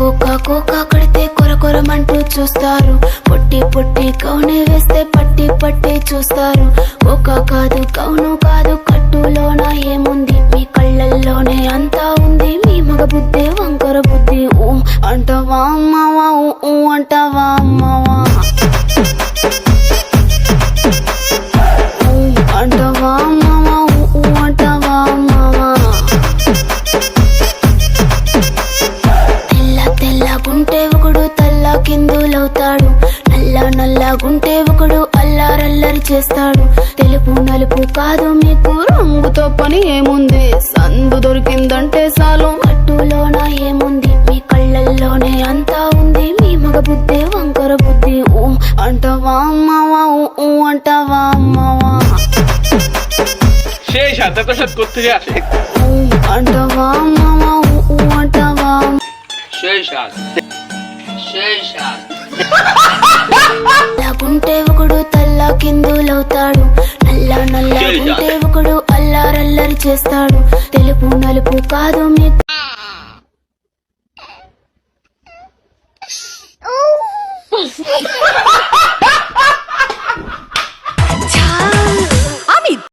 Cocoa cocoa కడితే కొరకొరమంటూ చూస్తారు. పొట్టి పొట్టి కౌనే వేస్తే పట్టి పట్టి చూస్తారు. కోకా కాదు కౌను కాదు కట్టులోన ఏముంది, మీ కళ్ళల్లోనే అంతా ఉంది. మీ మగ బుద్ధి వంకర బుద్ధి. ఊ అంటావా అమ్మావా, ఊ అంటావా అమ్మావా, అంటావా అమ్మావా, ఊ అంటావా అమ్మావా. తెల్ల తెల్లగుంటే ఒకడు తల్ల కిందులవుతాడు. నల్ల నల్లగుంటే ఒకడు అల్లారల్లరి చేస్తాడు. తెలుపు నలుపు కాదు మీకు రంగుతో పని ఏముంది, సందు దొరికిందంటే చాలు. కట్టులోన ఏముంది, మీ కళ్ళల్లోనే అంతా ఉంది. మీ మగ బుద్ధి వంకర బుద్ధి. ఊ అంటావా అమ్మావా, ఊ అంటావా అమ్మావా, అంటావా అమ్మావా, ఊ అంటావా. గుంటే ఒకడు తల్ల కిందులవుతాడు. నల్ల నల్లగుంటే ఒకడు అల్లారల్లరి చేస్తాడు. తెలుపు నలుపు కాదు మీకు